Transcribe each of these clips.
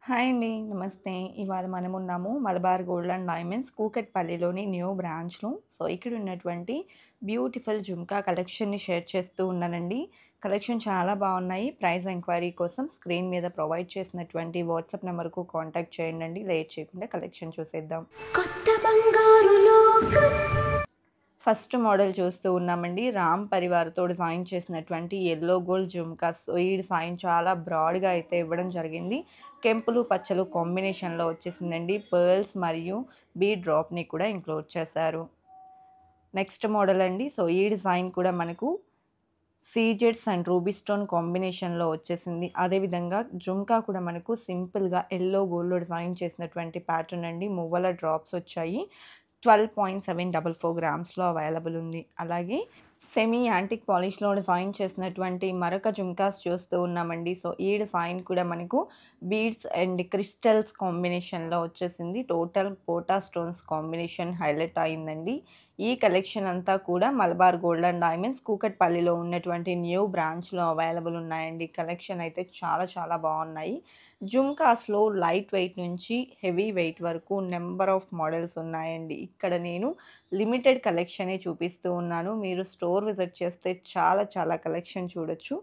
Hi అండి. నమస్తే. ఇవాళ మనమున్నాము మలబార్ గోల్డ్ అండ్ డైమండ్స్ కూకట్పల్లిలోని న్యూ బ్రాంచ్‌లో. ఇక్కడ ఉన్నటువంటి బ్యూటిఫుల్ జుంకా కలెక్షన్‌ని షేర్ చేస్తూ ఉన్నానండి. కలెక్షన్ చాలా బాగున్నాయి. ప్రైస్ ఎంక్వైరీ కోసం స్క్రీన్ మీద ప్రొవైడ్ చేసినటువంటి వాట్సాప్ నంబర్‌కు కాంటాక్ట్ చేయండండి. లేట్ చేయకుండా కలెక్షన్ చూసేద్దాం. కొత్త బంగారు లోకం. ఫస్ట్ మోడల్ చూస్తూ ఉన్నామండి. రామ్ పరివార్‌తో డిజైన్ చేసినటువంటి యెల్లో గోల్డ్ జుమ్కాస్. ఈ డిజైన్ చాలా బ్రాడ్‌గా అయితే ఇవ్వడం జరిగింది. కెంపులు, పచ్చలు కాంబినేషన్‌లో వచ్చేసిందండి. పర్ల్స్ మరియు బీడ్ డ్రాప్‌ని కూడా ఇంక్లూడ్ చేశారు. నెక్స్ట్ మోడల్ అండి. ఈ డిజైన్ కూడా మనకు సీజెడ్స్ అండ్ రూబీ స్టోన్ కాంబినేషన్‌లో వచ్చేసింది. అదేవిధంగా జుమ్కా కూడా మనకు సింపుల్‌గా యెల్లో గోల్డ్‌లో డిజైన్ చేసినటువంటి ప్యాటర్న్ అండి. మువ్వల డ్రాప్స్ వచ్చాయి. 12.744 గ్రామ్స్‌లో అవైలబుల్ ఉంది. అలాగే సెమీ యాంటిక్ పాలిష్‌లో డిజైన్ చేసినటువంటి మరొక జుమ్కాస్ చూస్తూ ఉన్నామండి. ఈ డిజైన్ కూడా మనకు బీడ్స్ అండ్ క్రిస్టల్స్ కాంబినేషన్‌లో వచ్చేసింది. టోటల్ పోటా స్టోన్స్ కాంబినేషన్ హైలైట్ అయిందండి. ఈ కలెక్షన్ అంతా కూడా మలబార్ గోల్డ్ అండ్ డైమండ్స్ కూకట్పల్లిలో ఉన్నటువంటి న్యూ బ్రాంచ్‌లో అవైలబుల్ ఉన్నాయండి. కలెక్షన్ అయితే చాలా చాలా బాగున్నాయి. జుమ్కాస్‌లో లైట్ వెయిట్ నుంచి హెవీ వెయిట్ వరకు నంబర్ ఆఫ్ మోడల్స్ ఉన్నాయండి. ఇక్కడ నేను లిమిటెడ్ కలెక్షనే చూపిస్తూ ఉన్నాను. మీరు స్టోర్ విజిట్ చేస్తే చాలా చాలా కలెక్షన్ చూడొచ్చు.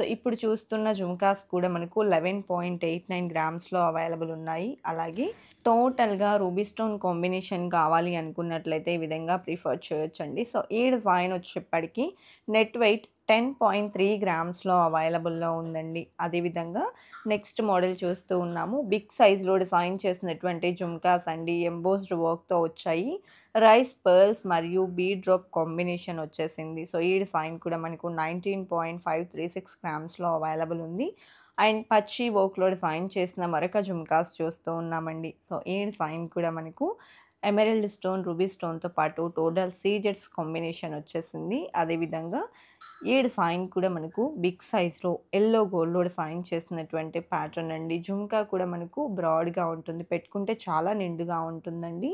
ఇప్పుడు చూస్తున్న జుమ్కాస్ కూడా మనకు 11.89 గ్రామ్స్‌లో అవైలబుల్ ఉన్నాయి. అలాగే టోటల్‌గా రూబీ స్టోన్ కాంబినేషన్ కావాలి అనుకున్నట్లయితే ఈ విధంగా ప్రిఫర్ చేయొచ్చండి. ఈ డిజైన్ వచ్చేప్పటికి నెట్ వెయిట్ 10.3 గ్రామ్స్‌లో అవైలబుల్‌లో ఉందండి. అదేవిధంగా నెక్స్ట్ మోడల్ చూస్తూ ఉన్నాము. బిగ్ సైజ్‌లో డిజైన్ చేసినటువంటి జుమ్కాస్ అండి. ఎంబోస్డ్ వర్క్‌తో వచ్చాయి. రైస్ పర్ల్స్ మరియు బీడ్ డ్రాప్ కాంబినేషన్ వచ్చేసింది. ఈ డిజైన్ కూడా మనకు 19.536 గ్రామ్స్‌లో అవైలబుల్ ఉంది. అండ్ పచ్చి వర్క్‌లో డిజైన్ చేసిన మరొక జుమ్కాస్ చూస్తూ ఉన్నామండి. ఈ డిజైన్ కూడా మనకు ఎమరాల్డ్ స్టోన్, రూబీ స్టోన్‌తో పాటు టోటల్ సీజెడ్స్ కాంబినేషన్ వచ్చేసింది. అదేవిధంగా ఈ డిజైన్ కూడా మనకు బిగ్ సైజ్‌లో యెల్లో గోల్డ్‌లో డిజైన్ చేసినటువంటి ప్యాటర్న్ అండి. జుమ్కా కూడా మనకు బ్రాడ్‌గా ఉంటుంది. పెట్టుకుంటే చాలా నిండుగా ఉంటుందండి.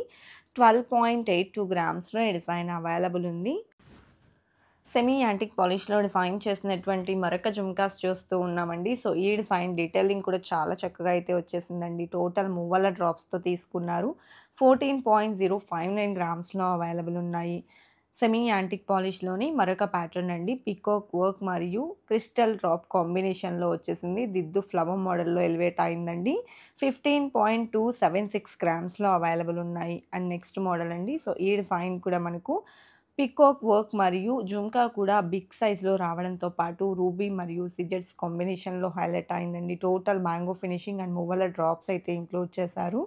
12.82 గ్రామ్స్‌లో ఈ డిజైన్ అవైలబుల్ ఉంది. సెమీ యాంటిక్ పాలిష్‌లో డిజైన్ చేసినటువంటి మరొక జుమ్కాస్ చూస్తూ ఉన్నామండి. ఈ డిజైన్ డీటెయిలింగ్ కూడా చాలా చక్కగా అయితే వచ్చేసిందండి. టోటల్ మువ్వల డ్రాప్స్‌తో తీసుకున్నారు. 14.059 గ్రామ్స్‌లో అవైలబుల్ ఉన్నాయి. సెమీ యాంటిక్ పాలిష్‌లోని మరొక ప్యాటర్న్ అండి. పీకాక్ వర్క్ మరియు క్రిస్టల్ డ్రాప్ కాంబినేషన్‌లో వచ్చేసింది. దిద్దు ఫ్లవర్ మోడల్‌లో ఎలివేట్ అయిందండి. 15.276 గ్రామ్స్‌లో అవైలబుల్ ఉన్నాయి. అండ్ నెక్స్ట్ మోడల్ అండి. ఈ డిజైన్ కూడా మనకు పీకాక్ వర్క్ మరియు జుమ్కా కూడా బిగ్ సైజ్‌లో రావడంతో పాటు రూబీ మరియు సిజెట్స్ కాంబినేషన్‌లో హైలైట్ అయిందండి. టోటల్ మ్యాంగో ఫినిషింగ్ అండ్ మువ్వల డ్రాప్స్ అయితే ఇంక్లూడ్ చేశారు.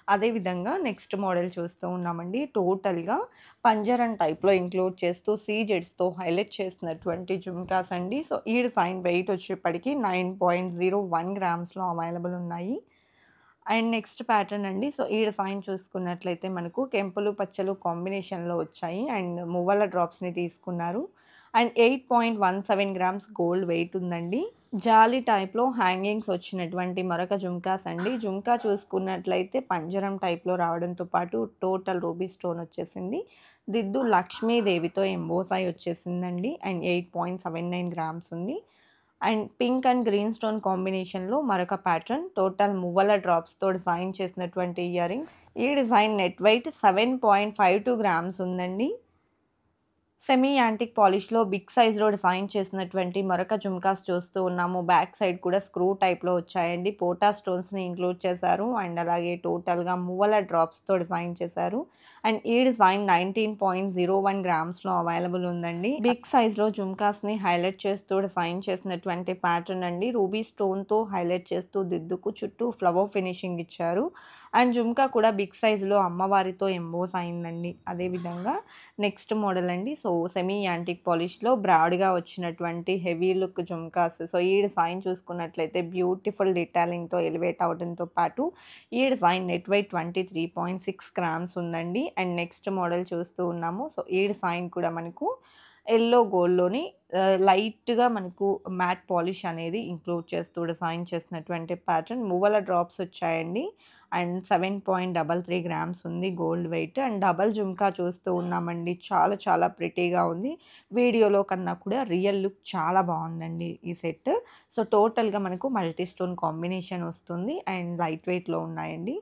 అదేవిధంగా నెక్స్ట్ మోడల్ చూస్తూ ఉన్నామండి. టోటల్‌గా పంజరం టైప్‌లో ఇంక్లూడ్ చేస్తూ సీజెడ్స్‌తో హైలైట్ చేసినటువంటి జుమ్కాస్ అండి. ఈ డిజైన్ వెయిట్ వచ్చేప్పటికి 9.01 గ్రామ్స్‌లో అవైలబుల్ ఉన్నాయి. అండ్ నెక్స్ట్ ప్యాటర్న్ అండి. ఈ డిజైన్ చూసుకున్నట్లయితే మనకు కెంపులు, పచ్చలు కాంబినేషన్‌లో వచ్చాయి. అండ్ మువ్వల డ్రాప్స్‌ని తీసుకున్నారు. అండ్ 8.17 గ్రామ్స్ గోల్డ్ వెయిట్ ఉందండి. జాలీ టైప్‌లో హ్యాంగింగ్స్ వచ్చినటువంటి మరొక జుమ్కాస్ అండి. జుమ్కా చూసుకున్నట్లయితే పంజరం టైప్‌లో రావడంతో పాటు టోటల్ రూబీ స్టోన్ వచ్చేసింది. దిద్దు లక్ష్మీదేవితో ఎంబోస్ అయి వచ్చేసిందండి. అండ్ 8.79 గ్రామ్స్ ఉంది. And pink and green stone కాంబినేషన్‌లో మరొక ప్యాటర్న్. టోటల్ మువ్వల డ్రాప్స్‌తో డిజైన్ చేసినటువంటి ఇయర్ రింగ్స్. ఈ డిజైన్ నెట్ వెయిట్ 7.52 గ్రామ్స్ ఉందండి. సెమీ యాంటిక్ పాలిష్‌లో బిగ్ సైజ్‌లో డిజైన్ చేసినటువంటి మరొక జుమ్కాస్ చూస్తూ ఉన్నాము. బ్యాక్ సైడ్ కూడా స్క్రూ టైప్‌లో వచ్చాయండి. పోటా స్టోన్స్‌ని ఇంక్లూడ్ చేశారు. అండ్ అలాగే టోటల్‌గా మువ్వల డ్రాప్స్‌తో డిజైన్ చేశారు. అండ్ ఈ డిజైన్ 19.01 గ్రామ్స్‌లో అవైలబుల్ ఉందండి. బిగ్ సైజ్‌లో జుమ్కాస్‌ని హైలైట్ చేస్తూ డిజైన్ చేసినటువంటి ప్యాటర్న్ అండి. రూబీ స్టోన్‌తో హైలైట్ చేస్తూ దిద్దుకు చుట్టూ ఫ్లవర్ ఫినిషింగ్ ఇచ్చారు. అండ్ జుమ్కా కూడా బిగ్ సైజ్‌లో అమ్మవారితో ఎంబోస్ అయిందండి. అదేవిధంగా నెక్స్ట్ మోడల్ అండి. సెమీ యాంటిక్ పాలిష్‌లో బ్రాడ్‌గా వచ్చినటువంటి హెవీ లుక్ జుమ్కాస్. ఈ డిజైన్ చూసుకున్నట్లయితే బ్యూటిఫుల్ డీటెయిలింగ్‌తో ఎలివేట్ అవ్వడంతో పాటు ఈ డిజైన్ నెట్ వెయిట్ 23.6 గ్రామ్స్ ఉందండి. అండ్ నెక్స్ట్ మోడల్ చూస్తూ ఉన్నాము. ఈ డిజైన్ కూడా మనకు యెల్లో గోల్డ్‌లోని లైట్‌గా మనకు మ్యాట్ పాలిష్ అనేది ఇంక్లూడ్ చేస్తూ డిజైన్ చేసినటువంటి ప్యాటర్న్. మువ్వల డ్రాప్స్ వచ్చాయండి. అండ్ 7.33 గ్రామ్స్ ఉంది gold weight. And double jhumka చూస్తూ ఉన్నామండి. చాలా చాలా ప్రిటీగా ఉంది. వీడియోలో కన్నా కూడా రియల్ లుక్ చాలా బావుందండి ఈ సెట్. సో, టోటల్‌గా మనకు మల్టీ స్టోన్ కాంబినేషన్ వస్తుంది. అండ్ లైట్ వెయిట్‌లో ఉన్నాయండి.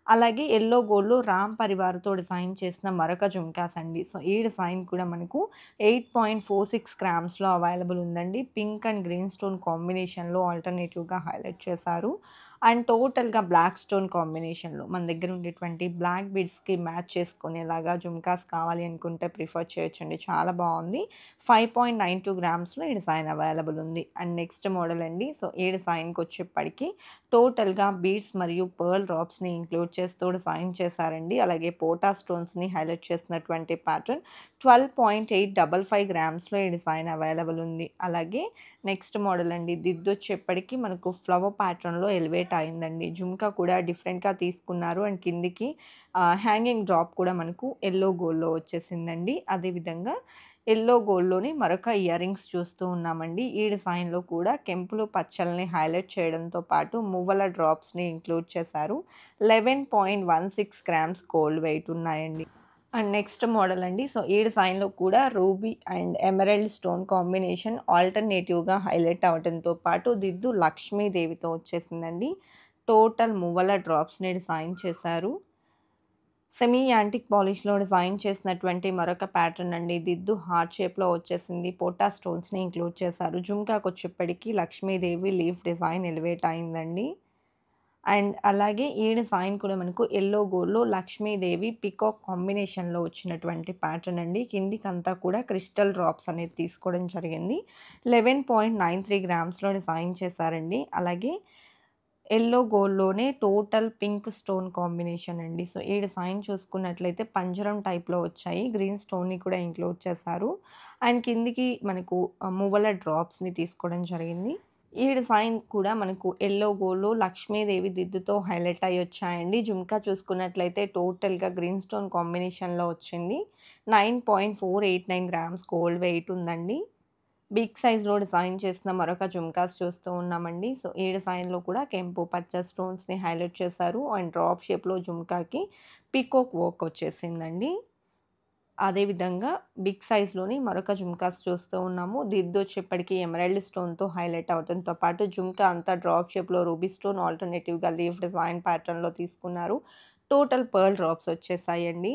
అలాగే యెల్లో గోల్డ్‌లో రామ్ పరివార్‌తో డిజైన్ చేసిన మరొక జుమ్కాస్ అండి. సో, ఈ డిజైన్ కూడా మనకు 8.46 గ్రామ్స్‌లో అవైలబుల్ ఉందండి. పింక్ అండ్ గ్రీన్ స్టోన్ కాంబినేషన్‌లో ఆల్టర్‌నేటివ్‌గా హైలైట్ చేశారు. అండ్ టోటల్‌గా బ్లాక్ స్టోన్ కాంబినేషన్‌లో మన దగ్గర ఉండేటువంటి బ్లాక్ బీడ్స్‌కి మ్యాచ్ చేసుకునేలాగా జుమ్కాస్ కావాలి అనుకుంటే ప్రిఫర్ చేయొచ్చండి. చాలా బావుంది. 5.92 గ్రామ్స్‌లో ఈ డిజైన్ అవైలబుల్ ఉంది. అండ్ నెక్స్ట్ మోడల్ అండి. సో, ఈ డిజైన్‌కొచ్చేప్పటికి టోటల్‌గా బీడ్స్ మరియు పర్ల్ డ్రాప్స్‌ని ఇంక్లూడ్ చేస్తూ డిజైన్ చేశారండి. అలాగే పోటా స్టోన్స్‌ని హైలైట్ చేసినటువంటి ప్యాటర్న్ 12.855 గ్రామ్స్‌లో ఈ డిజైన్ అవైలబుల్ ఉంది. అలాగే నెక్స్ట్ మోడల్ అండి. దిద్దొచ్చేప్పటికి మనకు ఫ్లవర్ ప్యాటర్న్‌లో ఎలివేట్ అయిందండి. జుమ్కా కూడా డిఫరెంట్‌గా తీసుకున్నారు. అండ్ కిందికి హ్యాంగింగ్ డ్రాప్ కూడా మనకు యెల్లో గోల్డ్‌లో వచ్చేసిందండి. అదేవిధంగా యెల్లో గోల్డ్‌లోని మరొక ఇయర్ రింగ్స్ చూస్తూ ఉన్నామండి. ఈ డిజైన్‌లో కూడా కెంపులు పచ్చల్ని హైలైట్ చేయడంతో పాటు మువ్వల డ్రాప్స్‌ని ఇంక్లూడ్ చేశారు. 11.16 గ్రామ్స్ గోల్డ్ వెయిట్ ఉన్నాయండి. అండ్ నెక్స్ట్ మోడల్ అండి. సో, ఈ డిజైన్‌లో కూడా ruby and emerald stone combination ఆల్టర్‌నేటివ్‌గా హైలైట్ అవ్వడంతో పాటు దిద్దు లక్ష్మీదేవితో వచ్చేసిందండి. టోటల్ మువ్వల డ్రాప్స్‌ని డిజైన్ చేశారు. సెమీ యాంటిక్ పాలిష్‌లో డిజైన్ చేసినటువంటి మరొక ప్యాటర్న్ అండి. దిద్దు హార్ట్ షేప్‌లో వచ్చేసింది. పోటా స్టోన్స్‌ని ఇంక్లూడ్ చేశారు. జుమ్కాకొచ్చేప్పటికి లక్ష్మీదేవి లీఫ్ డిజైన్ ఎలివేట్ అయిందండి. అండ్ అలాగే ఈ డిజైన్ కూడా మనకు యెల్లో గోల్డ్‌లో లక్ష్మీదేవి పీకాక్ కాంబినేషన్‌లో వచ్చినటువంటి ప్యాటర్న్ అండి. కిందికంతా కూడా క్రిస్టల్ డ్రాప్స్ అనేది తీసుకోవడం జరిగింది. 11.93 గ్రామ్స్‌లో డిజైన్ చేశారండి. అలాగే యెల్లో గోల్డ్‌లోనే టోటల్ పింక్ స్టోన్ కాంబినేషన్ అండి. సో, ఈ డిజైన్ చూసుకున్నట్లయితే పంజరం టైప్‌లో వచ్చాయి. గ్రీన్ స్టోన్‌ని కూడా ఇంక్లూడ్ చేశారు. అండ్ కిందికి మనకు మువ్వల డ్రాప్స్‌ని తీసుకోవడం జరిగింది. ఈ డిజైన్ కూడా మనకు యెల్లో గోల్డ్‌లో లక్ష్మీదేవి దిద్దుతో హైలైట్ అయ్యొచ్చాయండి. జుమ్కా చూసుకున్నట్లయితే టోటల్‌గా గ్రీన్ స్టోన్ కాంబినేషన్‌లో వచ్చింది. 9.489 గ్రామ్స్ గోల్డ్ వెయిట్ ఉందండి. బిగ్ సైజ్‌లో డిజైన్ చేసిన మరొక జుమ్కాస్ చూస్తూ ఉన్నామండి. సో, ఈ డిజైన్‌లో కూడా కెంపు పచ్చ స్టోన్స్‌ని హైలైట్ చేశారు. అండ్ డ్రాప్ షేప్‌లో జుమ్కాకి పీకాక్ వర్క్ వచ్చేసిందండి. అదేవిధంగా బిగ్ సైజ్‌లోని మరొక జుమ్కాస్ చూస్తూ ఉన్నాము. దిద్దొచ్చేప్పటికి ఎమరాల్డ్ స్టోన్‌తో హైలైట్ అవ్వడంతో పాటు జుమ్కా అంతా డ్రాప్ షేప్‌లో రూబీ స్టోన్ ఆల్టర్‌నేటివ్‌గా లీఫ్ డిజైన్ ప్యాటర్న్‌లో తీసుకున్నారు. టోటల్ పర్ల్ డ్రాప్స్ వచ్చేసాయండి.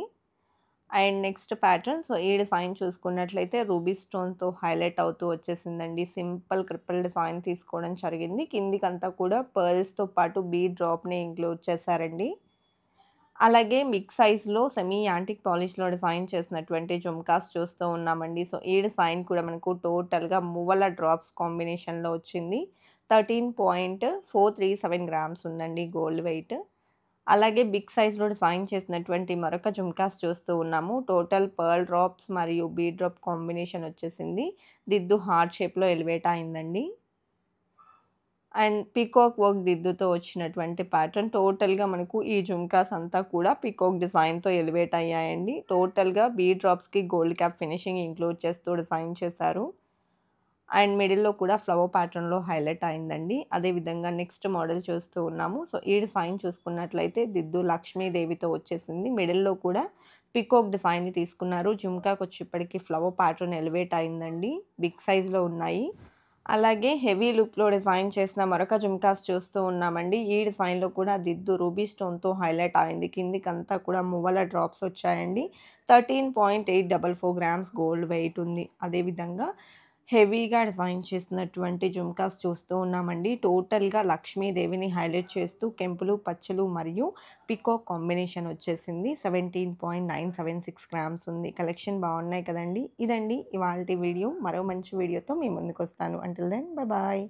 అండ్ నెక్స్ట్ ప్యాటర్న్ సో, ఈ డిజైన్ చూసుకున్నట్లయితే రూబీ స్టోన్‌తో హైలైట్ అవుతూ వచ్చేసిందండి. సింపుల్ క్రిపుల్ డిజైన్ తీసుకోవడం జరిగింది. కిందికంతా కూడా పర్ల్స్‌తో పాటు బీడ్ డ్రాప్‌ని ఇంక్లూడ్ చేశారండి. అలాగే బిగ్ సైజ్‌లో సెమీ యాంటిక్ పాలిష్‌లో డిజైన్ చేసినటువంటి జుమ్కాస్ చూస్తూ ఉన్నామండి. సో, ఈ డిజైన్ కూడా మనకు టోటల్‌గా మువ్వల డ్రాప్స్ కాంబినేషన్‌లో వచ్చింది. 13.437 గ్రామ్స్ ఉందండి గోల్డ్ వెయిట్. అలాగే బిగ్ సైజ్‌లో డిజైన్ చేసినటువంటి మరొక జుమ్కాస్ చూస్తూ ఉన్నాము. టోటల్ పర్ల్ డ్రాప్స్ మరియు బీడ్ డ్రాప్ కాంబినేషన్ వచ్చేసింది. దిద్దు హార్ట్ షేప్‌లో ఎలివేట్ అయిందండి. అండ్ పీకాక్ వర్క్ దిద్దుతో వచ్చినటువంటి ప్యాటర్న్ టోటల్‌గా మనకు ఈ జుమ్కాస్ అంతా కూడా పీకాక్ డిజైన్‌తో ఎలివేట్ అయ్యాయండి. టోటల్‌గా బీడ్ డ్రాప్స్‌కి గోల్డ్ క్యాప్ ఫినిషింగ్ ఇంక్లూడ్ చేస్తూ డిజైన్ చేశారు. అండ్ మిడిల్‌లో కూడా ఫ్లవర్ ప్యాటర్న్‌లో హైలైట్ అయిందండి. అదేవిధంగా నెక్స్ట్ మోడల్ చూస్తూ ఉన్నాము. సో, ఈ డిజైన్ చూసుకున్నట్లయితే దిద్దు లక్ష్మీదేవితో వచ్చేసింది. మిడిల్‌లో కూడా పీకాక్ డిజైన్‌ని తీసుకున్నారు. జుమ్కాకొచ్చేప్పటికి ఫ్లవర్ ప్యాటర్న్ ఎలివేట్ అయిందండి. బిగ్ సైజ్‌లో ఉన్నాయి. అలాగే హెవీ లుక్‌లో డిజైన్ చేసిన మరొక జుమ్కాస్ చూస్తూ ఉన్నామండి. ఈ డిజైన్‌లో కూడా దిద్దు రూబీ స్టోన్‌తో హైలైట్ అయింది. కిందికంతా కూడా మువ్వల డ్రాప్స్ వచ్చాయండి. 13.844 గ్రామ్స్ గోల్డ్ వెయిట్ ఉంది. అదేవిధంగా హెవీగా డిజైన్ చేసినటువంటి జుమ్కాస్ చూస్తూ ఉన్నామండి. టోటల్‌గా లక్ష్మీదేవిని హైలైట్ చేస్తూ కెంపులు, పచ్చలు మరియు పీకాక్ కాంబినేషన్ వచ్చేసింది. 17.976 గ్రామ్స్ ఉంది. కలెక్షన్ బాగున్నాయి కదండీ! ఇదండి ఇవాల్టి వీడియో. మరో మంచి వీడియోతో మీ ముందుకొస్తాను. Until then bye bye.